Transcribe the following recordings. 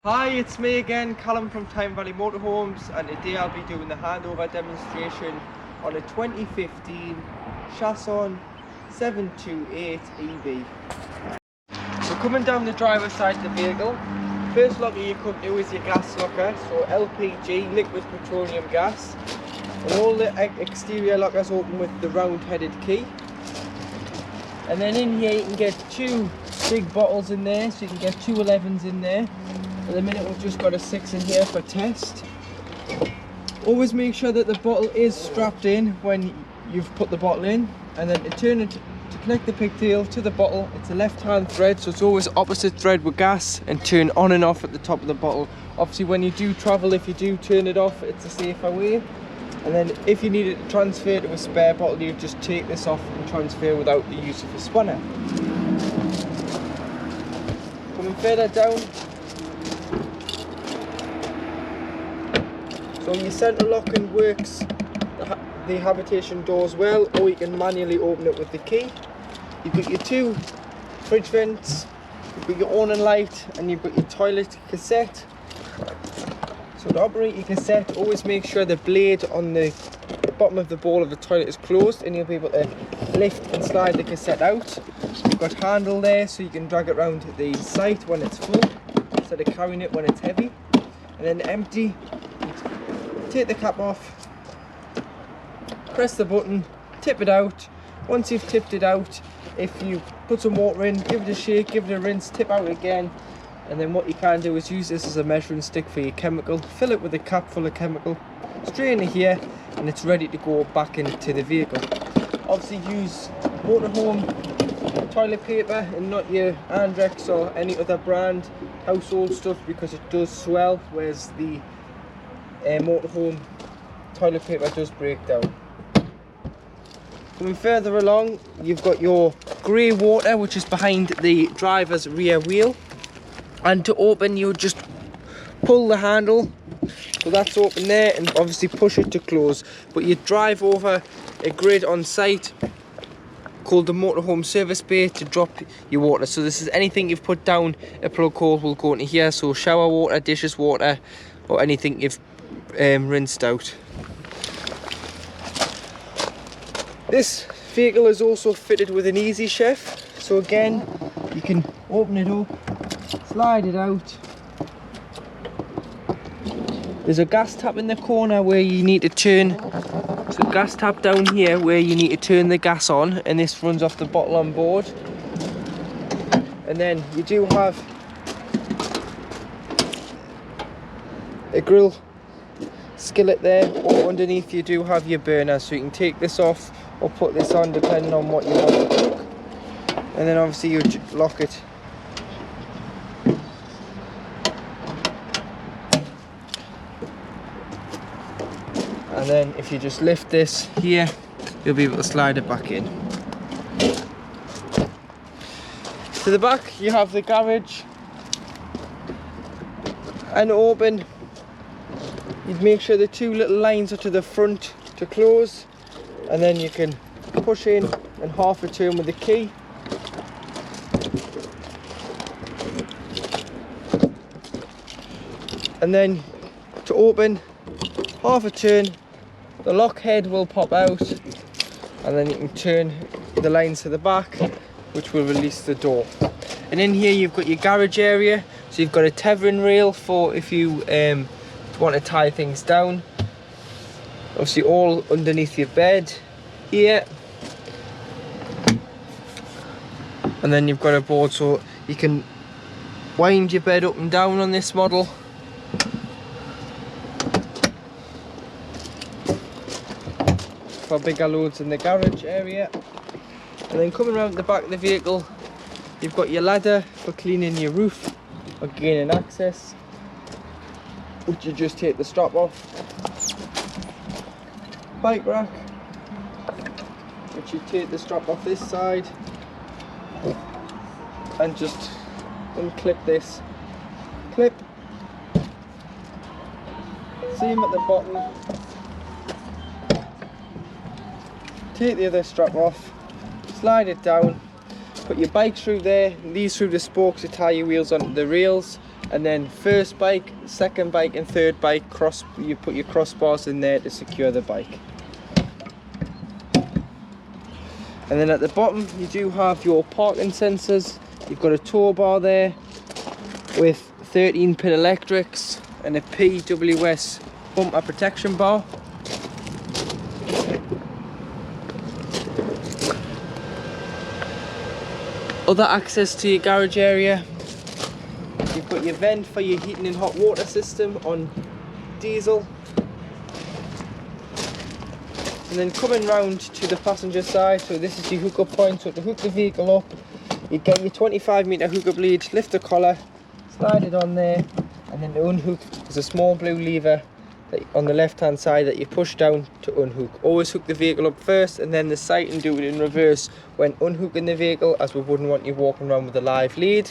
Hi, it's me again, Callum from Tyne Valley Motorhomes, and today I'll be doing the handover demonstration on a 2015 Chausson 728 EV. So coming down the driver's side of the vehicle, first locker you come to is your gas locker, so LPG, liquid petroleum gas, and all the exterior lockers open with the round-headed key. And then in here you can get two big bottles in there, so you can get two 11s in there. At the minute we've just got a 6 in here for test. Always make sure that the bottle is strapped in when you've put the bottle in, and then to connect the pigtail to the bottle, it's a left-hand thread, so it's always opposite thread with gas, and turn on and off at the top of the bottle. Obviously when you do travel, if you do turn it off, it's a safer way. And then if you need it to transfer to a spare bottle, you just take this off and transfer without the use of a spanner. Coming further down, so your centre locking works the habitation doors well, or you can manually open it with the key. You've got your two fridge vents, you've got your awning light, and you've got your toilet cassette. So to operate your cassette, always make sure the blade on the bottom of the bowl of the toilet is closed, and you'll be able to lift and slide the cassette out. You've got handle there, so you can drag it around the site when it's full, instead of carrying it when it's heavy. And then empty, take the cap off, press the button, tip it out. Once you've tipped it out, if you put some water in, give it a shake, give it a rinse, tip out again. And then what you can do is use this as a measuring stick for your chemical, fill it with a cap full of chemical, straight into here, and it's ready to go back into the vehicle. Obviously use motorhome toilet paper and not your Andrex or any other brand household stuff, because it does swell, whereas the motorhome toilet paper does break down. Coming further along, you've got your grey water, which is behind the driver's rear wheel, and to open you just pull the handle, so that's open there, and obviously push it to close. But you drive over a grid on site called the motorhome service bay to drop your water. So this is anything you've put down a plug hole will go into here, so shower water, dishes water, or anything you've rinsed out. This vehicle is also fitted with an easy chef, so again you can open it up, slide it out. There's a gas tap in the corner where you need to turn, so gas tap down here where you need to turn the gas on, and this runs off the bottle on board. And then you do have a grill skillet there, or underneath you do have your burner, so you can take this off or put this on depending on what you want to cook. And then obviously you lock it. And then if you just lift this here, you'll be able to slide it back in. To the back you have the garage, and open. You'd make sure the two little lines are to the front to close, and then you can push in and half a turn with the key. And then to open, half a turn, the lock head will pop out, and then you can turn the lines to the back, which will release the door. And in here you've got your garage area, so you've got a tethering rail for if you want to tie things down. Obviously all underneath your bed here, and then you've got a board so you can wind your bed up and down on this model. For bigger loads in the garage area. And then coming around the back of the vehicle, you've got your ladder for cleaning your roof or gaining access, which you just take the strap off. Bike rack, which you take the strap off this side and just unclip this clip. Same at the bottom. Take the other strap off, slide it down, put your bike through there, and these through the spokes to tie your wheels onto the rails, And then first bike, second bike and third bike, you put your crossbars in there to secure the bike. And then at the bottom you do have your parking sensors. You've got a tow bar there with 13-pin electrics and a PWS bumper protection bar. Other access to your garage area, you've got your vent for your heating and hot water system on diesel. And then coming round to the passenger side, so this is your hookup point. So to hook the vehicle up, you get your 25-metre hookup lead, lift the collar, slide it on there, and then to unhook, there's a small blue lever on the left hand side that you push down to unhook. Always hook the vehicle up first and then the sight, and do it in reverse when unhooking the vehicle, as we wouldn't want you walking around with a live lead.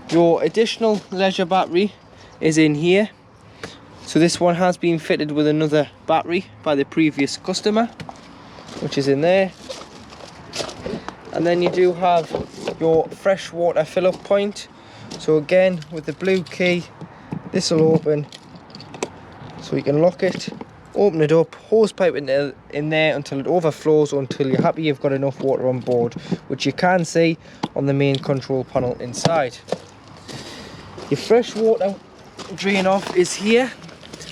Your additional leisure battery is in here. So this one has been fitted with another battery by the previous customer, which is in there. And then you do have your fresh water fill up point. So again, with the blue key, this will open, so you can lock it, open it up, hose pipe in there until it overflows, or until you're happy you've got enough water on board, which you can see on the main control panel inside. Your fresh water drain off is here.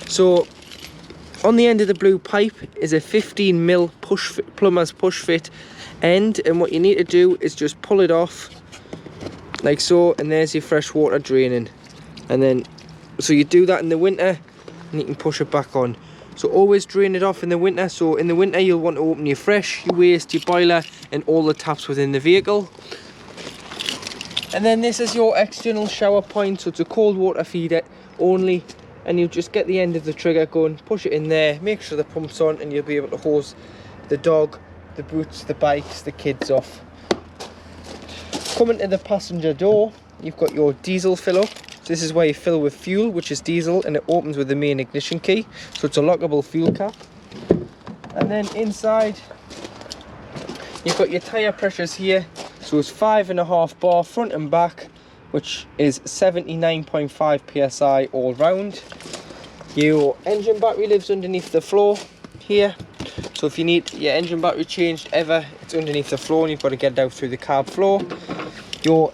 So on the end of the blue pipe is a 15mm plumber's push fit end, and what you need to do is just pull it off like so, and there's your fresh water draining. And then so you do that in the winter and you can push it back on. So always drain it off in the winter. So in the winter you'll want to open your fresh, your waste, your boiler and all the taps within the vehicle. And then this is your external shower point, so it's a cold water feeder only, and you just get the end of the trigger going, push it in there, make sure the pump's on, and you'll be able to hose the dog, the boots, the bikes, the kids off. Coming to the passenger door, you've got your diesel fill up. This is where you fill with fuel, which is diesel, and it opens with the main ignition key, so it's a lockable fuel cap. And then inside you've got your tyre pressures here, so it's 5.5 bar front and back, which is 79.5 psi all round. Your engine battery lives underneath the floor here, so if you need your engine battery changed ever, it's underneath the floor and you've got to get it out through the cab floor. Your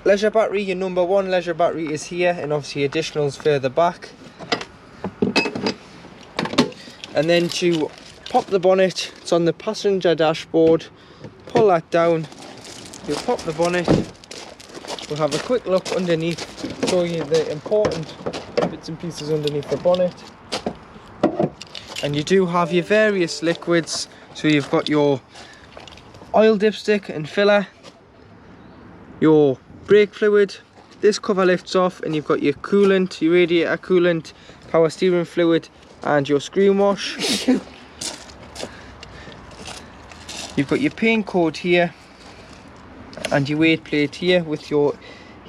leisure battery, your number 1 leisure battery is here, and obviously additionals further back. And then to pop the bonnet, it's on the passenger dashboard. Pull that down, you'll pop the bonnet. We'll have a quick look underneath, show you the important bits and pieces underneath the bonnet. And you do have your various liquids, so you've got your oil dipstick and filler, your brake fluid, this cover lifts off, and you've got your coolant, your radiator coolant, power steering fluid and your screen wash. You've got your paint code here and your weight plate here with your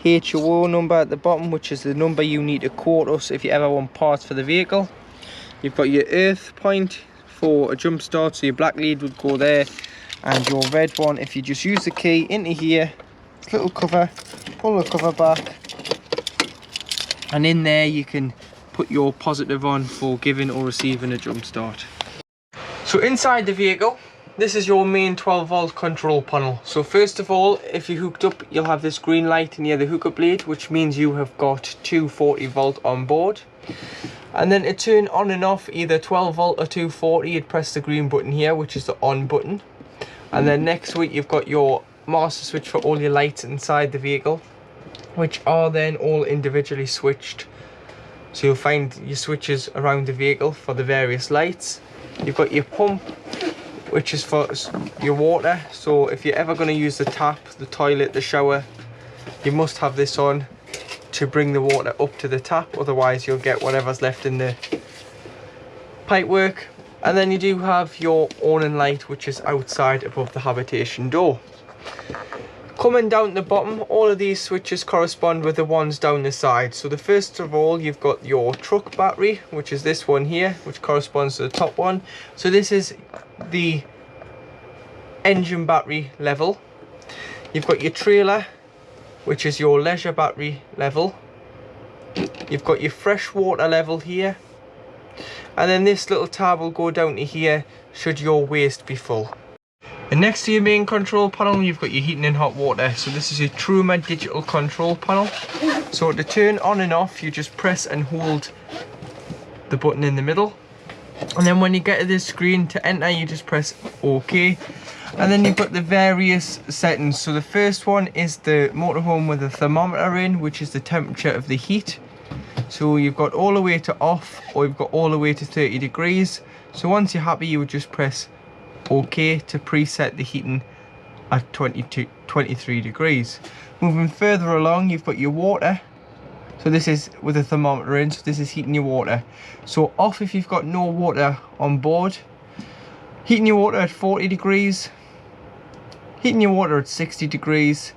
HOO number at the bottom, which is the number you need to quote us if you ever want parts for the vehicle. You've got your earth point for a jump start, so your black lead would go there, and your red one, if you just use the key into here, this little cover, pull the cover back, and in there you can put your positive on for giving or receiving a jump start. So inside the vehicle, this is your main 12-volt control panel. So first of all, if you hooked up, you'll have this green light near the hookup lead, which means you have got 240-volt on board. And then to turn on and off either 12-volt or 240, you'd press the green button here, which is the on button. And then next to it, you've got your master switch for all your lights inside the vehicle, which are then all individually switched. So you'll find your switches around the vehicle for the various lights. You've got your pump, which is for your water. So if you're ever going to use the tap, the toilet, the shower, you must have this on to bring the water up to the tap, otherwise you'll get whatever's left in the pipework. And then you do have your awning light, which is outside above the habitation door. Coming down the bottom, all of these switches correspond with the ones down the side. So the first of all, you've got your truck battery, which is this one here, which corresponds to the top one. So this is the engine battery level. You've got your trailer, which is your leisure battery level. You've got your fresh water level here. And then this little tab will go down to here should your waste be full. And next to your main control panel, you've got your heating and hot water. So this is your Truma digital control panel. So to turn on and off, you just press and hold the button in the middle. And then when you get to this screen, to enter, you just press OK. And then you've got the various settings. So the first one is the motorhome with a thermometer in, which is the temperature of the heat. So you've got all the way to off, or you've got all the way to 30 degrees. So once you're happy, you would just press OK to preset the heating at 23 degrees. Moving further along, you've got your water. So this is with a thermometer in, so this is heating your water. So off if you've got no water on board. Heating your water at 40 degrees. Heating your water at 60 degrees.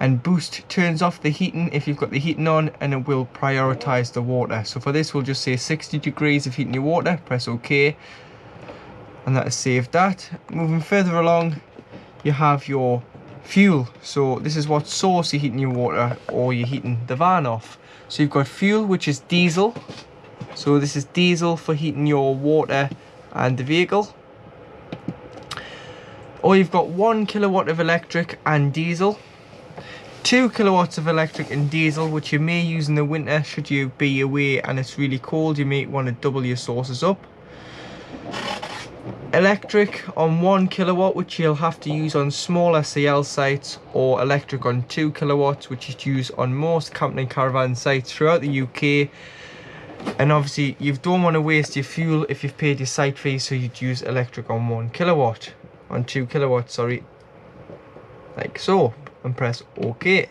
And boost turns off the heating if you've got the heating on, and it will prioritise the water. So for this, we'll just say 60 degrees of heating your water, press OK. And that has saved that. Moving further along, you have your fuel. So this is what source you're heating your water, or you're heating the van off. So you've got fuel, which is diesel. So this is diesel for heating your water and the vehicle. Or you've got 1 kilowatt of electric and diesel. 2 kilowatts of electric and diesel, which you may use in the winter should you be away and it's really cold. You may want to double your sources up. Electric on 1 kilowatt, which you'll have to use on smaller CL sites, or electric on 2 kilowatts, which is used on most camping and caravan sites throughout the UK. And obviously you don't want to waste your fuel if you've paid your site fee, so you'd use electric on 1 kilowatt, on 2 kilowatts, sorry, like so, and press OK.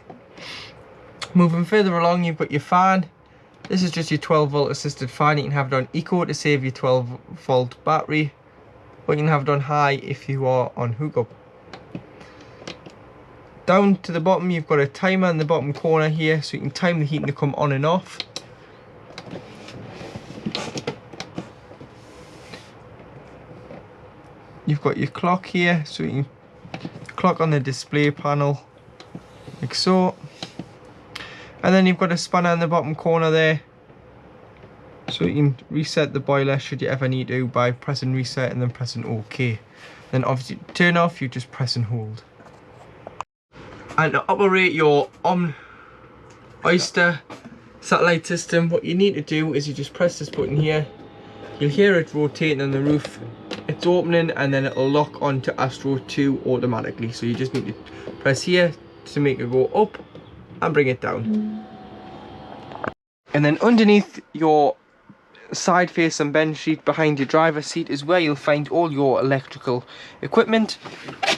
Moving further along, you've got your fan. This is just your 12 volt assisted fan. You can have it on eco to save your 12 volt battery, or you can have it on high if you are on hookup. Down to the bottom, you've got a timer in the bottom corner here, so you can time the heating to come on and off. You've got your clock here, so you can clock on the display panel, like so. And then you've got a spanner in the bottom corner there, so you can reset the boiler should you ever need to by pressing reset and then pressing OK. Then obviously to turn off, you just press and hold. And to operate your Oyster satellite system, what you need to do is you just press this button here. You'll hear it rotating on the roof. It's opening, and then it'll lock onto Astro 2 automatically. So you just need to press here to make it go up and bring it down. And then underneath your side face and bench seat behind your driver's seat is where you'll find all your electrical equipment.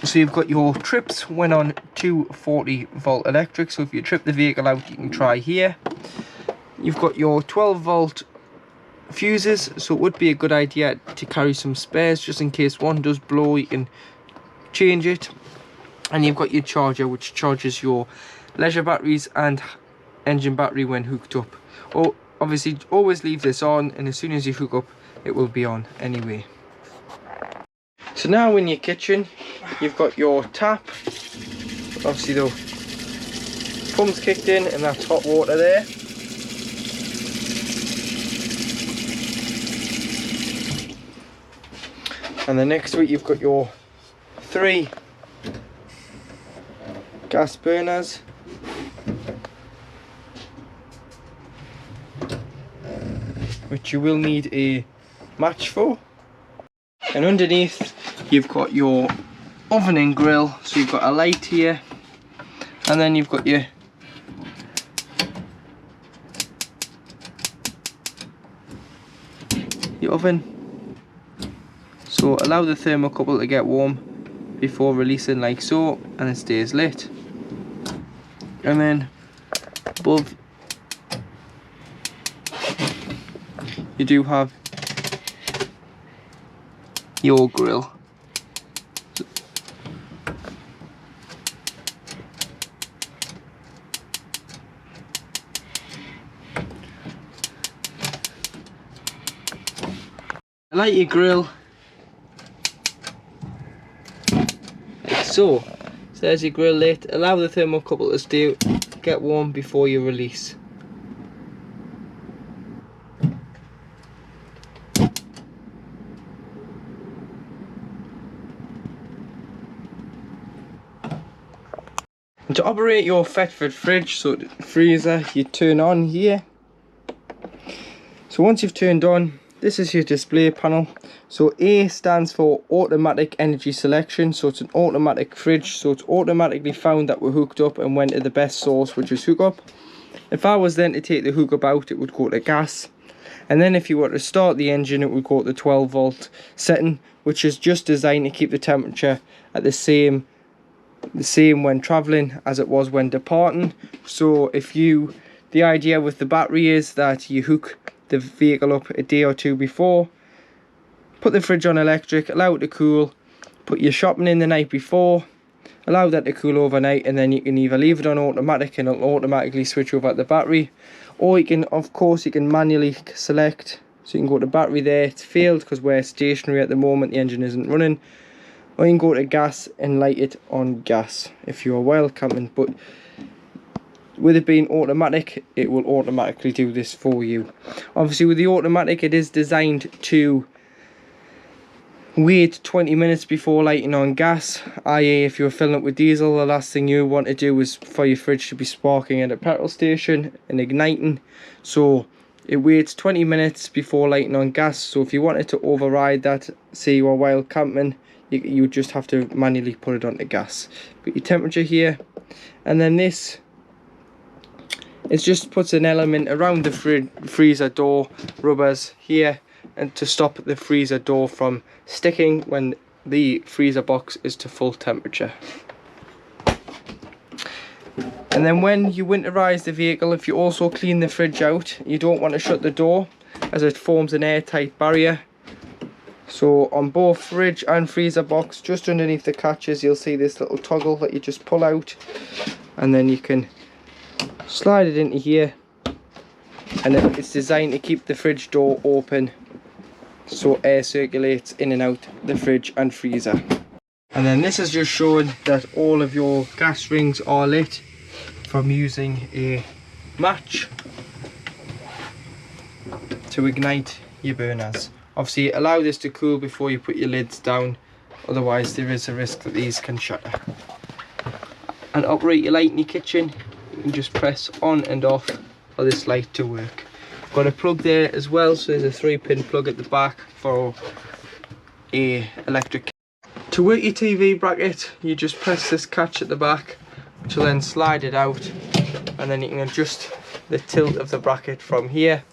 So you've got your trips when on 240 volt electric, so if you trip the vehicle out, you can try here. You've got your 12 volt fuses, so it would be a good idea to carry some spares just in case one does blow. You can change it. And you've got your charger, which charges your leisure batteries and engine battery when hooked up. Oh, obviously always leave this on, and as soon as you hook up, it will be on anyway. So now in your kitchen, you've got your tap. Obviously the pump's kicked in and that's hot water there. And then next to it, you've got your 3 gas burners. Which you will need a match for. And underneath, you've got your oven and grill. So you've got a light here, and then you've got your oven. So allow the thermocouple to get warm before releasing, like so, and it stays lit. And then above, you do have your grill. Light your grill like so. So there's your grill lit. Allow the thermocouple to get warm before you release. And to operate your Thetford fridge, so the freezer, you turn on here. So once you've turned on, this is your display panel. So A stands for automatic energy selection, so it's an automatic fridge, so it's automatically found that we're hooked up and went to the best source, which is hookup. If I was then to take the hookup out, it would go to gas, and then if you were to start the engine, it would go to the 12 volt setting, which is just designed to keep the temperature at the same when traveling as it was when departing. So the idea with the battery is that you hook the vehicle up a day or two before, put the fridge on electric, allow it to cool, put your shopping in the night before, allow that to cool overnight, and then you can either leave it on automatic and it'll automatically switch over to the battery, or you can, of course, you can manually select. So you can go to battery there. It's failed because we're stationary at the moment, the engine isn't running. Or you can go to gas and light it on gas if you're wild camping. But with it being automatic, it will automatically do this for you. Obviously with the automatic, it is designed to wait 20 minutes before lighting on gas, i.e. if you're filling it with diesel, the last thing you want to do is for your fridge to be sparking at a petrol station and igniting. So it waits 20 minutes before lighting on gas. So if you wanted to override that, say you are wild camping, you just have to manually put it onto gas. Put your temperature here, and then this, it just puts an element around the freezer door rubbers here, and to stop the freezer door from sticking when the freezer box is to full temperature. And then when you winterize the vehicle, if you also clean the fridge out, you don't want to shut the door as it forms an airtight barrier. So on both fridge and freezer box, just underneath the catches, you'll see this little toggle that you just pull out, and then you can slide it into here, and then it's designed to keep the fridge door open so air circulates in and out the fridge and freezer. And then this is just showing that all of your gas rings are lit from using a match to ignite your burners. Obviously allow this to cool before you put your lids down, otherwise there is a risk that these can shatter. And operate your light in your kitchen, you can just press on and off for this light to work. Got a plug there as well, so there's a 3-pin plug at the back for a electric. To work your TV bracket, you just press this catch at the back, which will then slide it out, and then you can adjust the tilt of the bracket from here.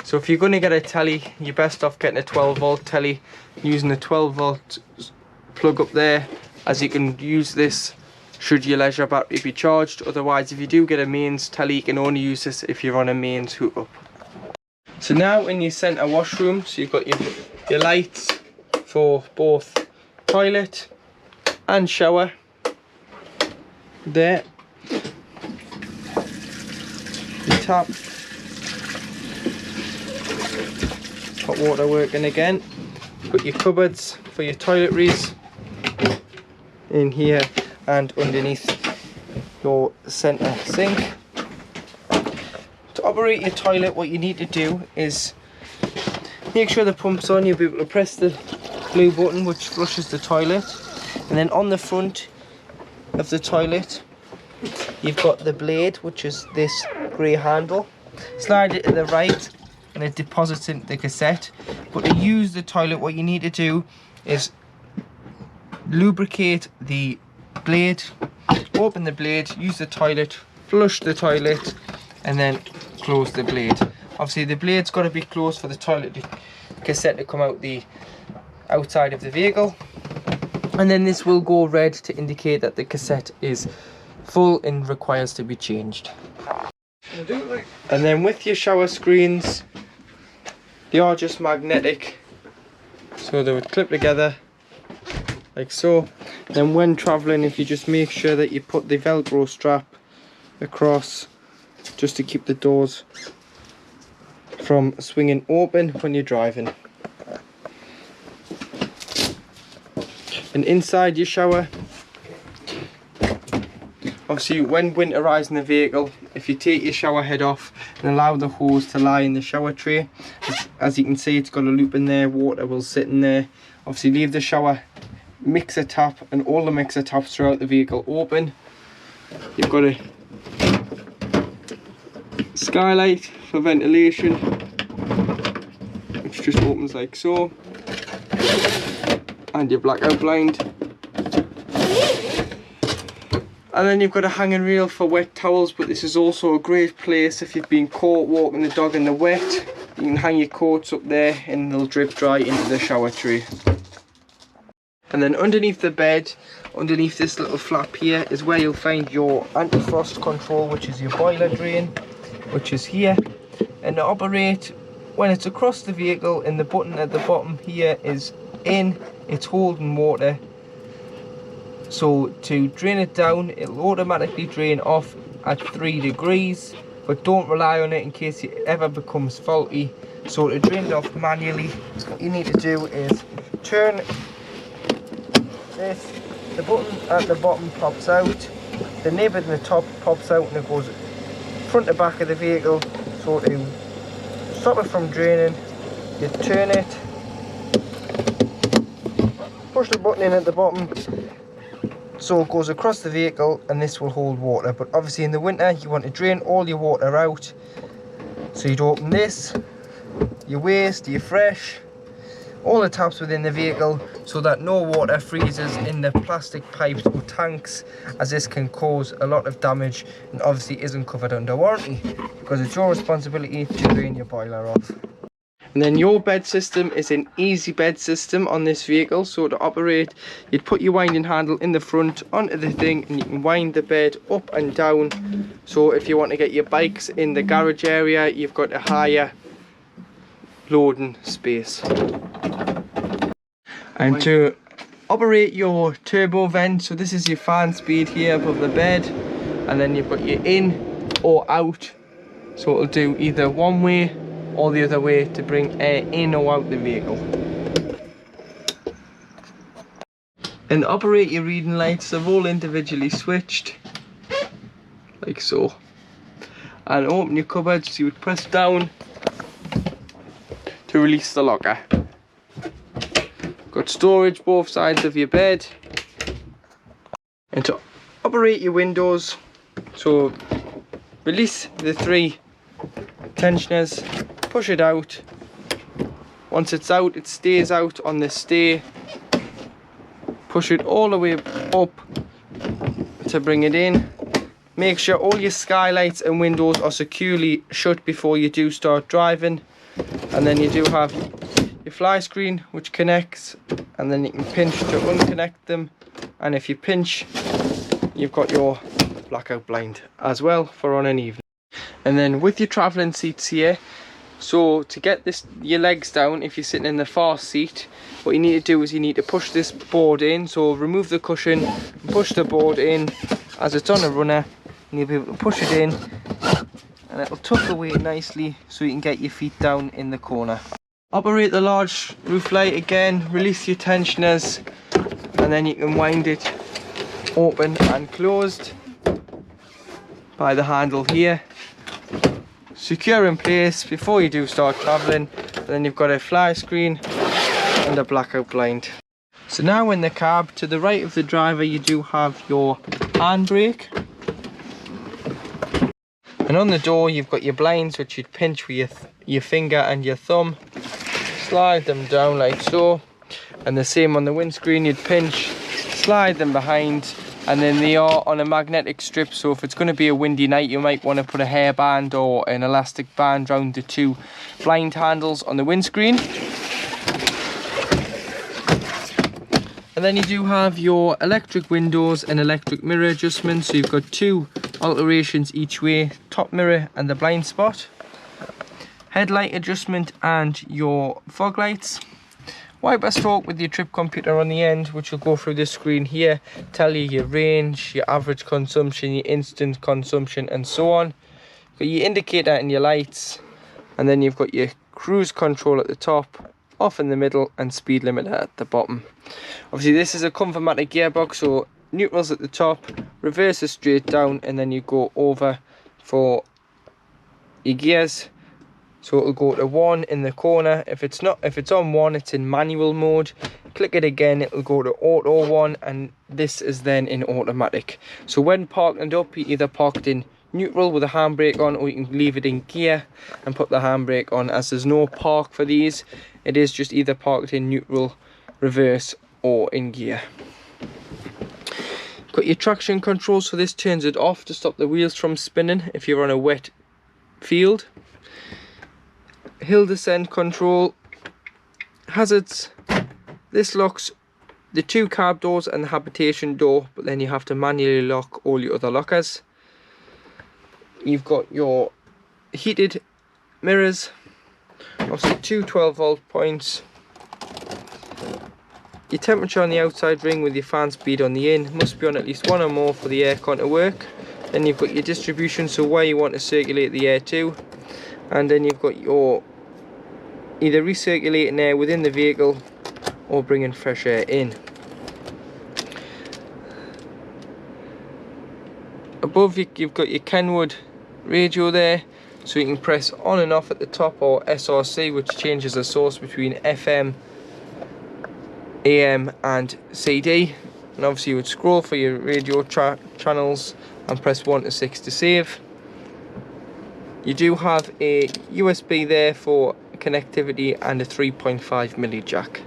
So if you're going to get a telly, you're best off getting a 12 volt telly, using a 12 volt plug up there, as you can use this should your leisure battery be charged. Otherwise, if you do get a mains telly, you can only use this if you're on a mains hookup. So now in your centre washroom, so you've got your lights for both toilet and shower there, your tap, hot water working again. Put your cupboards for your toiletries in here and underneath your centre sink. To operate your toilet, what you need to do is make sure the pump's on. You'll be able to press the blue button which flushes the toilet, and then on the front of the toilet you've got the blade, which is this grey handle. Slide it to the right and it deposits into the cassette. But to use the toilet, what you need to do is lubricate the blade, open the blade, use the toilet, flush the toilet, and then close the blade. Obviously the blade's got to be closed for the toilet cassette to come out the outside of the vehicle, and then this will go red to indicate that the cassette is full and requires to be changed. And then with your shower screens, they are just magnetic, so they would clip together like so. Then when traveling, if you just make sure that you put the velcro strap across just to keep the doors from swinging open when you're driving. And inside your shower, Obviously when winterising the vehicle, if you take your shower head off and allow the hose to lie in the shower tray, as you can see it's got a loop in there, water will sit in there. Obviously leave the shower mixer tap and all the mixer taps throughout the vehicle open. You've got a skylight for ventilation, which just opens like so, and your blackout blind. And then you've got a hanging rail for wet towels, but this is also a great place if you've been caught walking the dog in the wet. You can hang your coats up there and they'll drip dry into the shower tray. And then underneath the bed, underneath this little flap here, is where you'll find your anti-frost control, which is your boiler drain, which is here. And to operate, when it's across the vehicle, and the button at the bottom here is in, it's holding water. So to drain it down, it'll automatically drain off at 3 degrees, but don't rely on it in case it ever becomes faulty. So to drain it off manually, what you need to do is turn this, the button at the bottom pops out, the nib at the top pops out, and it goes front to back of the vehicle. So to stop it from draining, you turn it, push the button in at the bottom, so it goes across the vehicle, and this will hold water. But obviously in the winter you want to drain all your water out, so you'd open this, your waste, your fresh, all the taps within the vehicle, so that no water freezes in the plastic pipes or tanks, as this can cause a lot of damage and obviously isn't covered under warranty, because it's your responsibility to drain your boiler off. And then your bed system is an easy bed system on this vehicle. So to operate, you'd put your winding handle in the front onto the thing, and you can wind the bed up and down. So if you want to get your bikes in the garage area, you've got a higher loading space. And to operate your turbo vent, so this is your fan speed here above the bed, and then you've got your in or out, so it'll do either one way or the other way to bring air in or out the vehicle. And to operate your reading lights, they're all individually switched like so. And open your cupboards, you would press down to release the locker. Got storage both sides of your bed. And to operate your windows, so release the 3 tensioners, push it out. Once it's out, it stays out on the stay. Push it all the way up to bring it in. Make sure all your skylights and windows are securely shut before you do start driving. And then you do have your fly screen, which connects, and then you can pinch to unconnect them. And if you pinch, you've got your blackout blind as well for on an evening. And then with your travelling seats here, so to get your legs down, if you're sitting in the far seat, what you need to do is you need to push this board in. So remove the cushion and push the board in as it's on a runner, and you'll be able to push it in, and it'll tuck away nicely so you can get your feet down in the corner. Operate the large roof light again, release your tensioners, and then you can wind it open and closed by the handle here. Secure in place before you do start travelling. And then you've got a fly screen and a blackout blind. So now in the cab, to the right of the driver, you do have your handbrake. And on the door you've got your blinds, which you'd pinch with your finger and your thumb. Slide them down like so. And the same on the windscreen, you'd pinch, slide them behind. And then they are on a magnetic strip, so if it's going to be a windy night, you might want to put a hairband or an elastic band around the 2 blind handles on the windscreen. And then you do have your electric windows and electric mirror adjustments, so you've got 2 alterations each way, top mirror and the blind spot. Headlight adjustment and your fog lights. Wiper stroke with your trip computer on the end, which will go through this screen here, tell you your range, your average consumption, your instant consumption, and so on. You've got your indicator and your lights, and then you've got your cruise control at the top, off in the middle, and speed limiter at the bottom. Obviously this is a Comfortmatic gearbox, so neutral's at the top, reverse is straight down, and then you go over for your gears. So it'll go to 1 in the corner. If it's on 1, it's in manual mode. Click it again, it'll go to auto 1, and this is then in automatic. So when parking up, you either park it in neutral with a handbrake on, or you can leave it in gear and put the handbrake on. As there's no park for these, it is just either parked in neutral, reverse, or in gear. Got your traction control, so this turns it off to stop the wheels from spinning if you're on a wet field. Hill descent control, hazards. This locks the 2 cab doors and the habitation door, but then you have to manually lock all your other lockers. You've got your heated mirrors, obviously 2 12-volt points. Your temperature on the outside ring with your fan speed on the in must be on at least 1 or more for the aircon to work. Then you've got your distribution, so where you want to circulate the air to. And then you've got your either recirculating air within the vehicle or bringing fresh air in. Above you've got your Kenwood radio there, so you can press on and off at the top, or SRC, which changes the source between FM, AM and CD. And obviously you would scroll for your radio channels and press 1 to 6 to save. You do have a USB there for connectivity and a 3.5mm jack.